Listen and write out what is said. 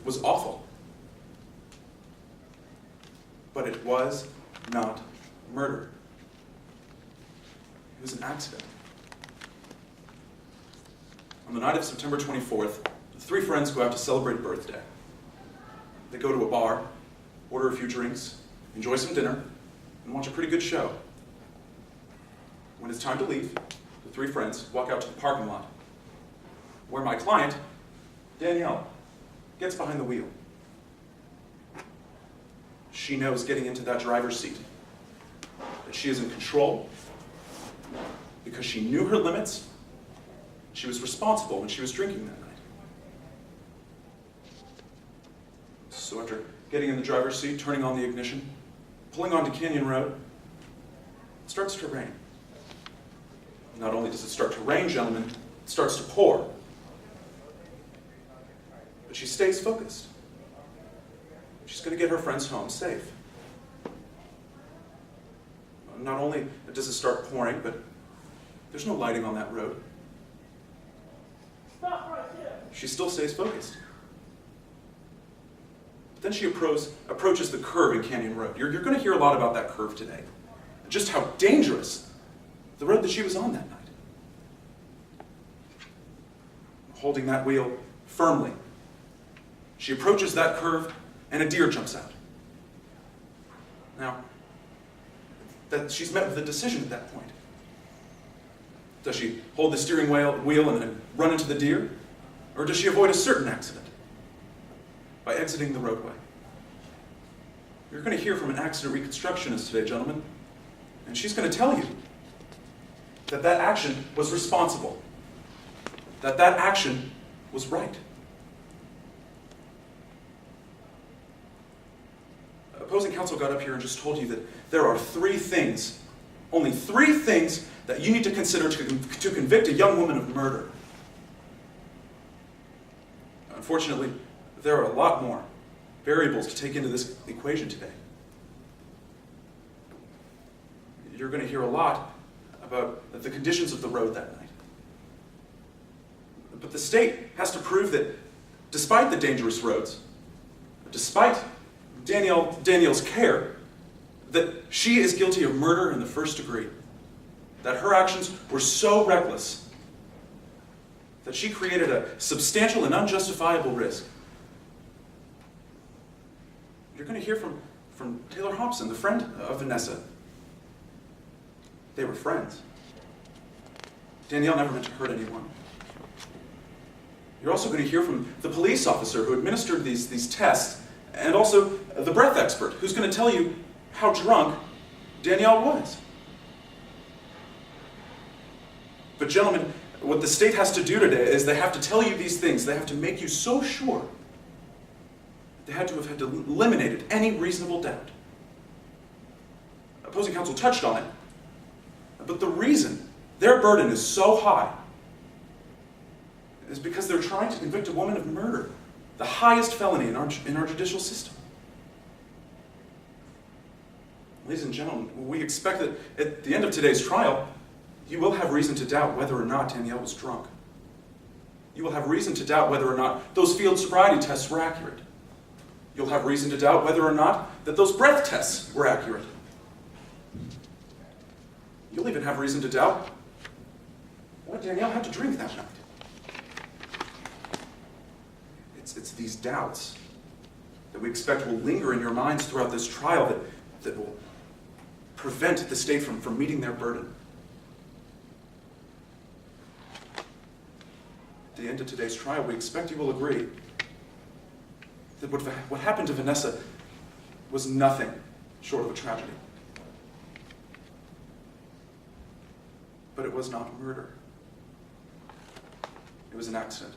was awful. But it was not murder. It was an accident. On the night of September 24th, the three friends go out to celebrate a birthday. They go to a bar, order a few drinks, enjoy some dinner, and watch a pretty good show. When it's time to leave, the three friends walk out to the parking lot, where my client, Danielle, gets behind the wheel. She knows getting into that driver's seat that she is in control because she knew her limits. She was responsible when she was drinking that night. So after getting in the driver's seat, turning on the ignition, pulling onto Canyon Road, it starts to rain. Not only does it start to rain, gentlemen, it starts to pour. But she stays focused. She's going to get her friends home safe. Not only does it start pouring, but there's no lighting on that road. Stop right there. She still stays focused. But then she approaches the curve in Canyon Road. You're going to hear a lot about that curve today. Just how dangerous the road that she was on that night. Holding that wheel firmly, she approaches that curve and a deer jumps out. Now, she's met with a decision at that point. Does she hold the steering wheel and run into the deer? Or does she avoid a certain accident by exiting the roadway? You're going to hear from an accident reconstructionist today, gentlemen, and she's going to tell you that that action was responsible, that that action was right. Opposing counsel got up here and just told you that there are three things, only three things, that you need to consider to convict a young woman of murder. Unfortunately, there are a lot more variables to take into this equation today. You're going to hear a lot about the conditions of the road that night. But the state has to prove that despite the dangerous roads, despite Danielle's care, that she is guilty of murder in the first degree. That her actions were so reckless that she created a substantial and unjustifiable risk. You're going to hear from Taylor Hobson, the friend of Vanessa. They were friends. Danielle never meant to hurt anyone. You're also going to hear from the police officer who administered these tests, and also the breath expert who's going to tell you how drunk Danielle was. But gentlemen, what the state has to do today is they have to tell you these things. They have to make you so sure. They had to have eliminated any reasonable doubt. Opposing counsel touched on it. But the reason their burden is so high is because they're trying to convict a woman of murder, the highest felony in our judicial system. Ladies and gentlemen, we expect that at the end of today's trial, you will have reason to doubt whether or not Danielle was drunk. You will have reason to doubt whether or not those field sobriety tests were accurate. You'll have reason to doubt whether or not that those breath tests were accurate. You'll even have reason to doubt what Danielle had to drink that night. It's these doubts that we expect will linger in your minds throughout this trial that will prevent the state from meeting their burden. At the end of today's trial, we expect you will agree that what happened to Vanessa was nothing short of a tragedy. But it was not murder. It was an accident.